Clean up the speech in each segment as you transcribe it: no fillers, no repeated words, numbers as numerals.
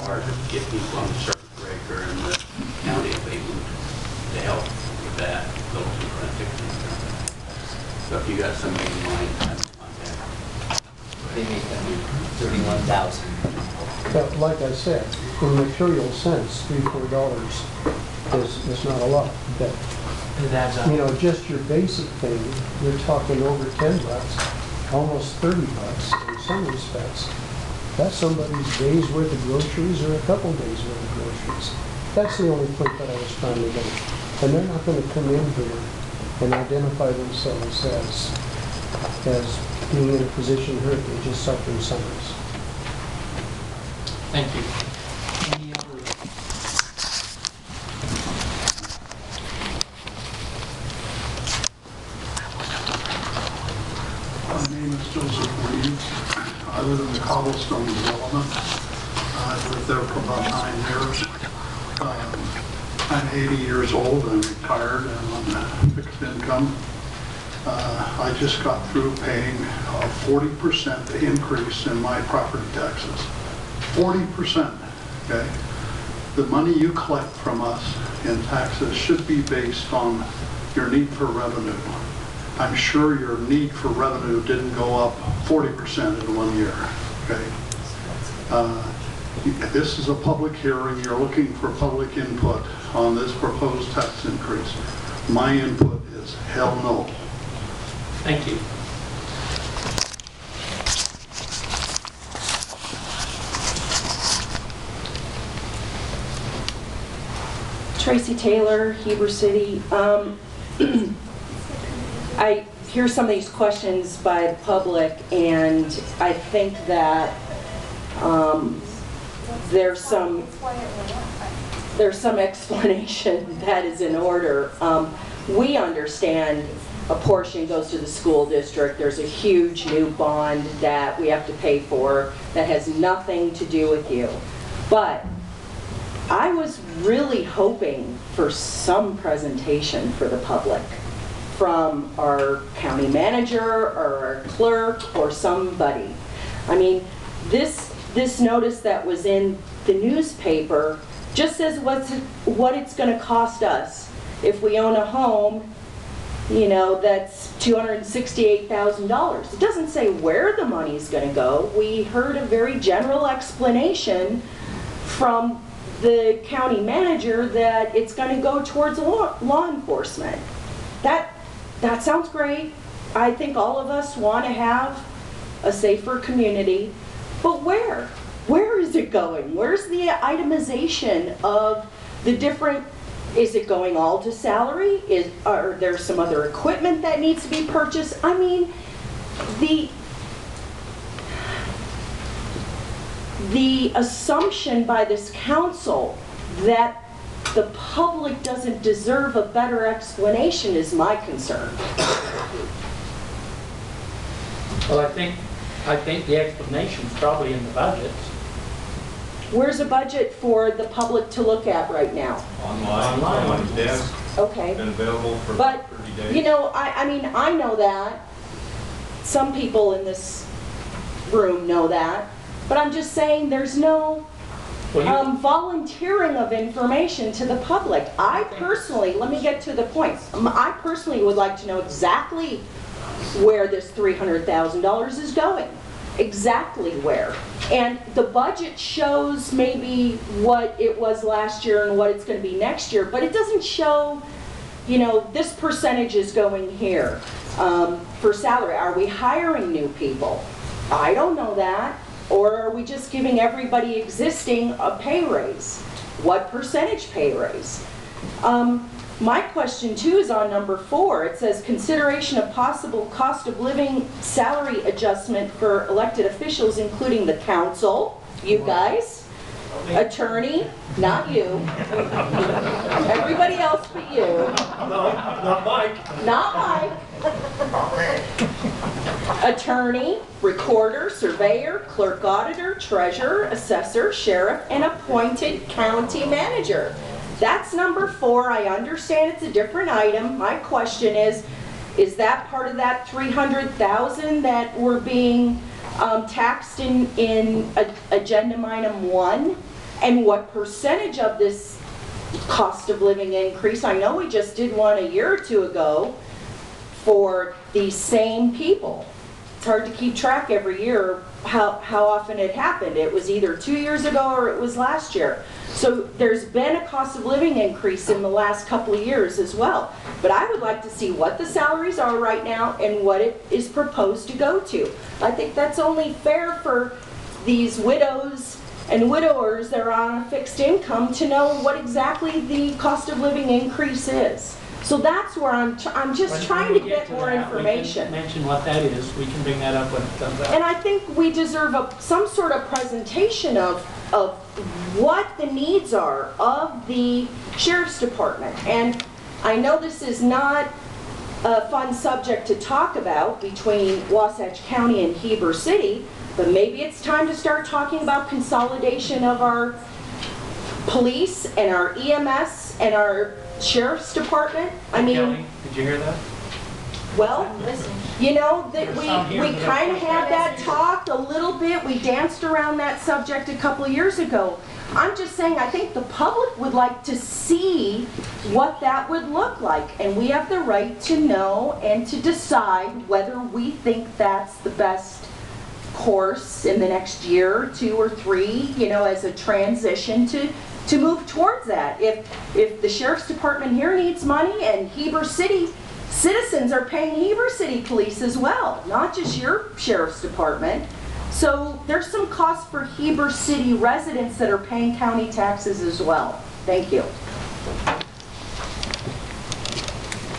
hard to get people on the circuit breaker and the county if they moved to help with that, those who are fixing stuff. So if you got somebody in mind, have them contact. They make that 31,000. But like I said, in material sense, $3-4 is not a lot. But It adds up. you know, just your basic thing, you're talking over $10, almost $30 in some respects. That's somebody's day's worth of groceries or a couple days worth of groceries. That's the only point that I was trying to make. And they're not going to come in here and identify themselves as being in a position hurt. They just suffering summers. Thank you. Any other? My name is Joseph Reeves. I live in the Cobblestone development. I've lived there for about 9 years. I'm 80 years old and retired and on fixed income. I just got through paying a 40% increase in my property taxes. 40%, okay? The money you collect from us in taxes should be based on your need for revenue. I'm sure your need for revenue didn't go up 40% in 1 year, okay? This is a public hearing. You're looking for public input on this proposed tax increase. My input is hell no. Thank you. Tracy Taylor, Heber City. I hear some of these questions by the public, and I think that there's some explanation that is in order. We understand a portion goes to the school district. There's a huge new bond that we have to pay for that has nothing to do with you. But I was really hoping for some presentation for the public from our county manager or our clerk or somebody. I mean, this notice that was in the newspaper just says what it's going to cost us if we own a home, you know, that's $268,000. It doesn't say where the money is going to go. We heard a very general explanation from the county manager that it's going to go towards law enforcement. That sounds great. I think all of us want to have a safer community, but where? Where is it going? Where's the itemization of the different, is it going all to salary? Are there some other equipment that needs to be purchased? I mean, the assumption by this council that the public doesn't deserve a better explanation is my concern. Well, I think the explanation's probably in the budgets. Where's a budget for the public to look at right now? Online. On the desk. Okay. Been available for But, 30 days. you know, I mean, I know that. Some people in this room know that. But I'm just saying there's no volunteering of information to the public. I personally, let me get to the point. I personally would like to know exactly where this $300,000 is going. Exactly where. And the budget shows maybe what it was last year and what it's going to be next year, but it doesn't show, you know, this percentage is going here. For salary, are we hiring new people? I don't know that. Or are we just giving everybody existing a pay raise? What percentage pay raise? My question too is on number 4. It says consideration of possible cost of living salary adjustment for elected officials, including the council, you guys, attorney, not you, everybody else but you. No, not Mike. Not Mike. Attorney, recorder, surveyor, clerk auditor, treasurer, assessor, sheriff, and appointed county manager. That's number 4. I understand it's a different item. My question is that part of that $300,000 that we're being taxed in agenda item 1 and what percentage of this cost of living increase. I know we just did one a year or two ago for these same people. It's hard to keep track every year how often it happened. It was either 2 years ago or it was last year. So there's been a cost of living increase in the last couple of years as well. But I would like to see what the salaries are right now and what it is proposed to go to. I think that's only fair for these widows and widowers that are on a fixed income to know what exactly the cost of living increase is. So that's where I'm just When trying we to get more that, information. We can mention what that is. We can bring that up when it comes up. And I think we deserve some sort of presentation of what the needs are of the Sheriff's Department. And I know this is not a fun subject to talk about between Wasatch County and Heber City, but maybe it's time to start talking about consolidation of our police and our EMS and our Sheriff's Department. I mean, Kelly, did you hear that? well, you know, that There's some here we that kind are of had that talk a little bit. We danced around that subject a couple of years ago. I'm just saying, I think the public would like to see what that would look like. And we have the right to know and to decide whether we think that's the best course in the next year, 2 or 3, you know, as a transition to move towards that. If the Sheriff's Department here needs money and Heber City citizens are paying Heber City Police as well, not just your Sheriff's Department. So there's some costs for Heber City residents that are paying county taxes as well. Thank you.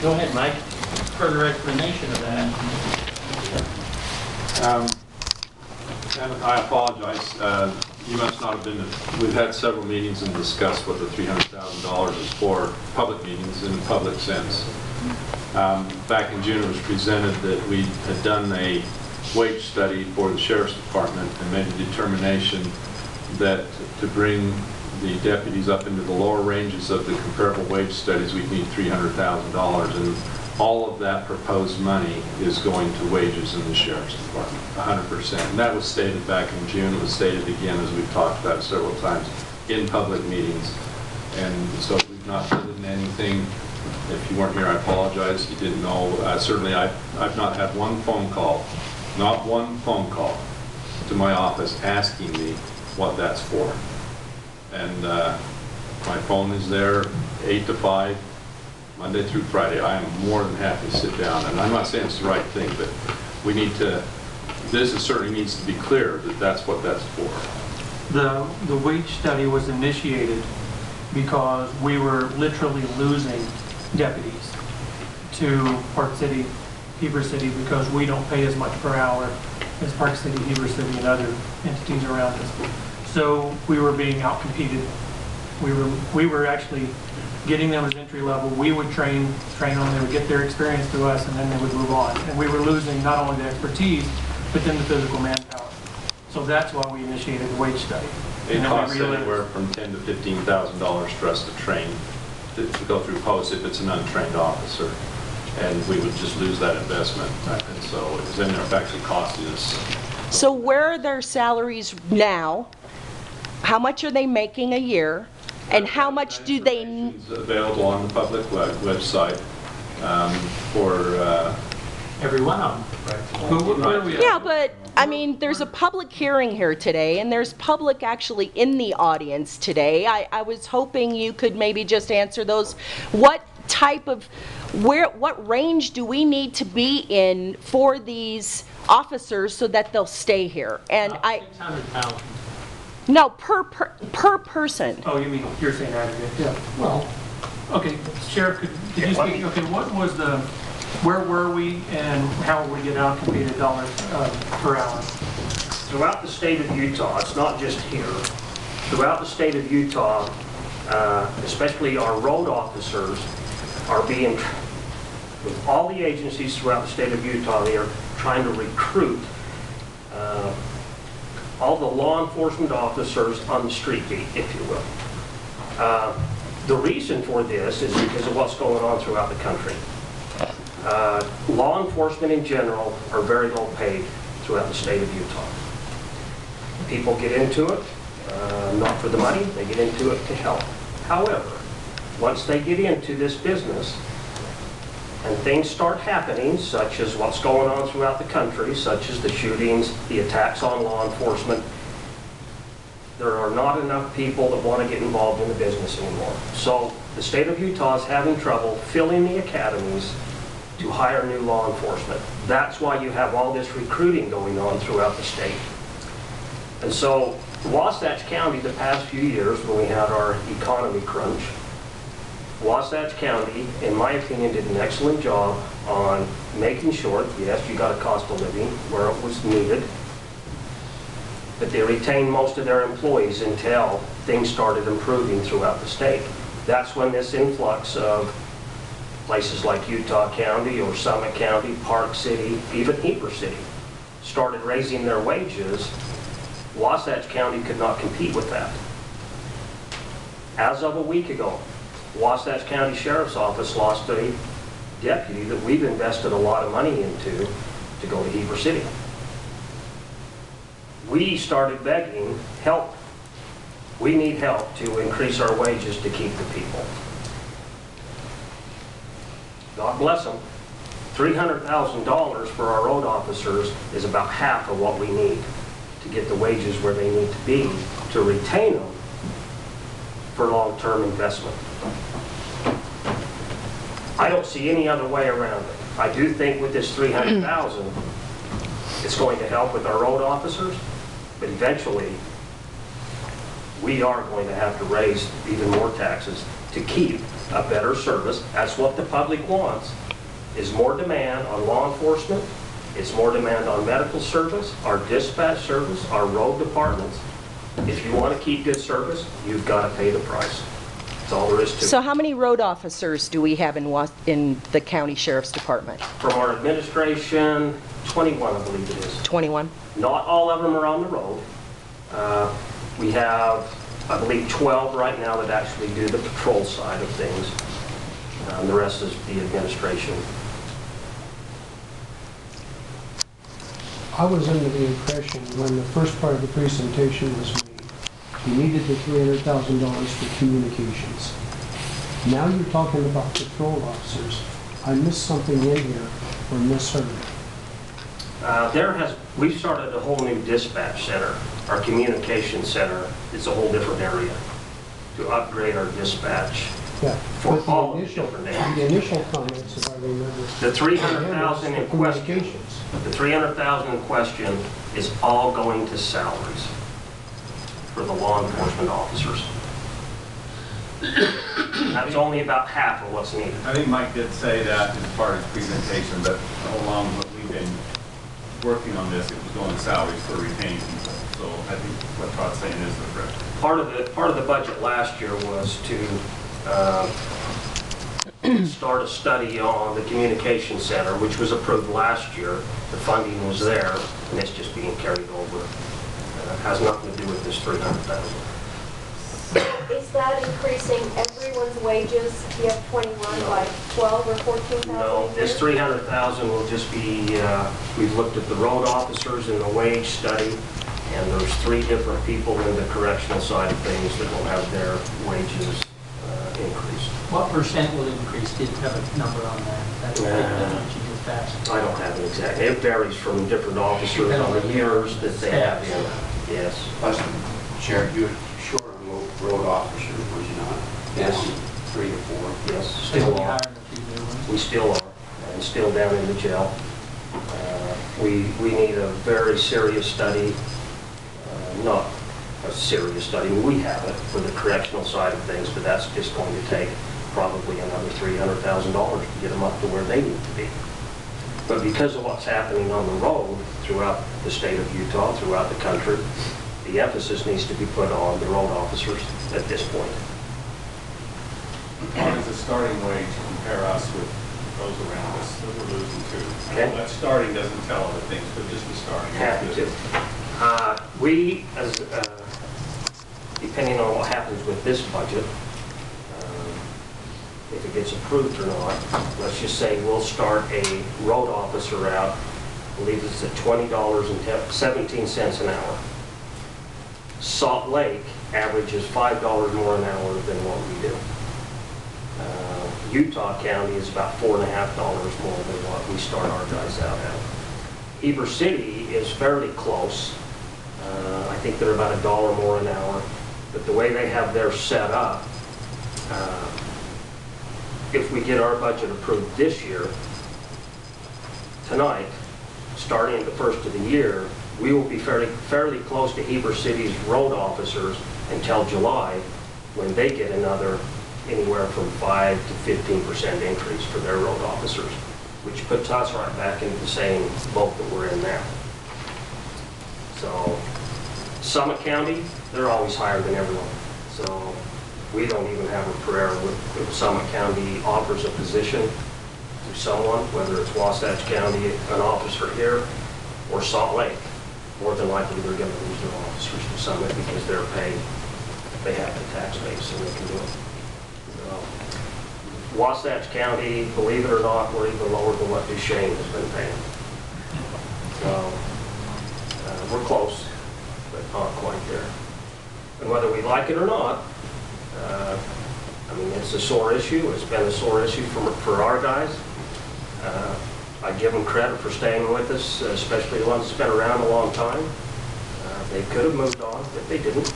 Go ahead, Mike. Further explanation of that. And I apologize. You must not have been, we've had several meetings and discussed what the $300,000 is for, public meetings in the public sense. Back in June, it was presented that we had done a wage study for the Sheriff's Department and made a determination that to bring the deputies up into the lower ranges of the comparable wage studies, we'd need $300,000. And all of that proposed money is going to wages in the Sheriff's Department, 100%. And that was stated back in June. It was stated again, as we've talked about several times, in public meetings. And so we've not done anything. If you weren't here, I apologize. You didn't know. Certainly, I've not had one phone call, not one phone call to my office asking me what that's for. And my phone is there 8 to 5, Monday through Friday. I am more than happy to sit down. And I'm not saying it's the right thing, but we need to, this certainly needs to be clear that that's what that's for. The wage study was initiated because we were literally losing deputies to Park City, Heber City, because we don't pay as much per hour as Park City, Heber City, and other entities around us. So we were being outcompeted. We were actually getting them as entry level. We would train them, they would get their experience through us, and then they would move on. And we were losing not only the expertise, but then the physical manpower. So that's why we initiated the wage study. It costs anywhere from $10,000 to $15,000 for us to train, to go through posts if it's an untrained officer. And we would just lose that investment. Right. And so it's in effect actually costing us. So where are their salaries now? How much are they making a year? And how much do they... It's available on the public website for... Every one of them. But where are we at? Yeah, but, I mean, there's a public hearing here today, and there's public actually in the audience today. I was hoping you could maybe just answer those. What type of, what range do we need to be in for these officers so that they'll stay here? And About 600,000. no, per person. Oh, you mean, you're saying aggregate? Yeah. Well, Okay, Sheriff, could you speak, okay, what was the, where were we and how will we get outcompeted dollars per hour? Throughout the state of Utah, it's not just here, throughout the state of Utah, especially our road officers are being, with all the agencies throughout the state of Utah, they are trying to recruit all the law enforcement officers on the street beat, if you will. The reason for this is because of what's going on throughout the country. Law enforcement in general are very low paid throughout the state of Utah. People get into it, not for the money, they get into it to help. However, once they get into this business and things start happening, such as what's going on throughout the country, such as the shootings, the attacks on law enforcement, there are not enough people that want to get involved in the business anymore. So the state of Utah is having trouble filling the academies to hire new law enforcement. That's why you have all this recruiting going on throughout the state. And so Wasatch County, the past few years when we had our economy crunch, Wasatch County, in my opinion, did an excellent job on making sure, yes, you got a cost of living where it was needed, but they retained most of their employees until things started improving throughout the state. That's when this influx of places like Utah County or Summit County, Park City, even Heber City, started raising their wages. Wasatch County could not compete with that. As of a week ago, Wasatch County Sheriff's Office lost a deputy that we've invested a lot of money into to go to Heber City. We started begging help. We need help to increase our wages to keep the people. God bless them. $300,000 for our road officers is about half of what we need to get the wages where they need to be to retain them for long-term investment. I don't see any other way around it. I do think with this $300,000, it's going to help with our road officers, but eventually we are going to have to raise even more taxes to keep a better service. That's what the public wants, is more demand on law enforcement. It's more demand on medical service, our dispatch service, our road departments. If you want to keep good service, you've got to pay the price. That's all there is to it. So how many road officers do we have in the county sheriff's department? From our administration, 21, I believe it is. 21? Not all of them are on the road. We have, I believe, 12 right now that actually do the patrol side of things. The rest is the administration. I was under the impression when the first part of the presentation was made, you needed the $300,000 for communications. Now you're talking about patrol officers. I missed something in here or misheard. We've started a whole new dispatch center. Our communication center is a whole different area to upgrade our dispatch. Yeah, For but all the initial comments, if I remember. The 300,000 in question, communications. the 300,000 in question is all going to salaries for the law enforcement officers. That's only about half of what's needed. I think Mike did say that as part of his presentation, but along what we've been working on this, it was going to salaries for retaining people. So I think what Todd's saying is the correct. Part of the budget last year was to start a study on the communication center, which was approved last year. The funding was there, and it's just being carried over. Has nothing to do with this $300,000. Is that increasing everyone's wages? You have 21, like 12 or 14,000? No, this 300,000 will just be, we've looked at the road officers in the wage study, and there's 3 different people in the correctional side of things that will have their wages increased. What percent will increase? Did you have a number on that? That's what you just asked. I don't have an exact, it varies from different officers on the years that they have in. Yes. Plus, Sheriff, you were short on road officers, was you not? Yes. 3 or 4. Yes, Still still are. hiring a few new ones. We still are, and still down in the jail. We need a very serious study, not a serious study, we have it for the correctional side of things, but that's just going to take probably another $300,000 to get them up to where they need to be. But because of what's happening on the road throughout the state of Utah, throughout the country, the emphasis needs to be put on the road officers at this point. What is the starting wage to compare us with those around us that we're losing to? Okay. That starting doesn't tell other things, but just the starting. Happy to. We, as depending on what happens with this budget, if it gets approved or not, let's just say we'll start a road officer out, I believe it's at $20.17 an hour. Salt Lake averages $5 more an hour than what we do. Utah County is about $4.50 more than what we start our guys out at. Heber City is fairly close. I think they're about $1 more an hour. But the way they have theirs set up, if we get our budget approved this year, tonight, starting the first of the year, we will be fairly close to Heber City's road officers until July, when they get another anywhere from 5 to 15% increase for their road officers, which puts us right back into the same boat that we're in now. So Summit County, they're always higher than everyone. So we don't even have a prayer if Summit County offers a position to someone, whether it's Wasatch County, an officer here, or Salt Lake. More than likely they're going to lose their officers to Summit because they're paid. They have the tax base and they can do it. Wasatch County, believe it or not, we're even lower than what Duchesne has been paying. So we're close, but not quite there. And whether we like it or not, I mean, it's a sore issue. It's been a sore issue for our guys. I give them credit for staying with us, especially the ones that's been around a long time. They could have moved on, but they didn't.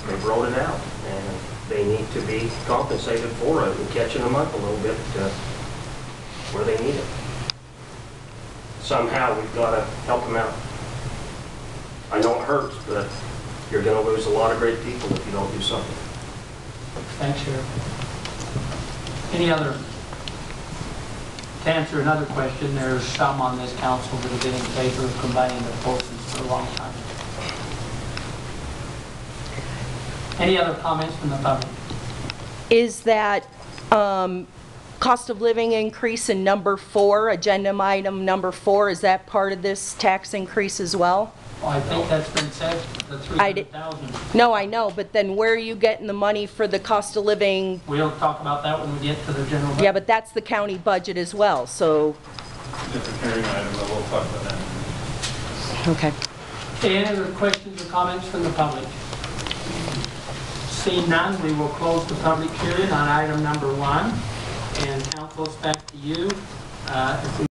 They've rolled it out, and they need to be compensated for it and catching them up a little bit where they need it. Somehow we've got to help them out. I know it hurts, but you're going to lose a lot of great people if you don't do something. Thanks, Sheriff. Any other? To answer another question, there's some on this council that have been in favor of combining the forces for a long time. Any other comments from the public? Is that cost of living increase in number 4, agenda item number 4, is that part of this tax increase as well? Well, I think that's been said, the 300,000. No, I know, but then where are you getting the money for the cost of living? We'll talk about that when we get to the general budget. Yeah, but that's the county budget as well, so. Different hearing item, but we'll talk about that. Okay. Okay, any other questions or comments from the public? Seeing none, we will close the public hearing on item number 1. And council, it's back to you. If we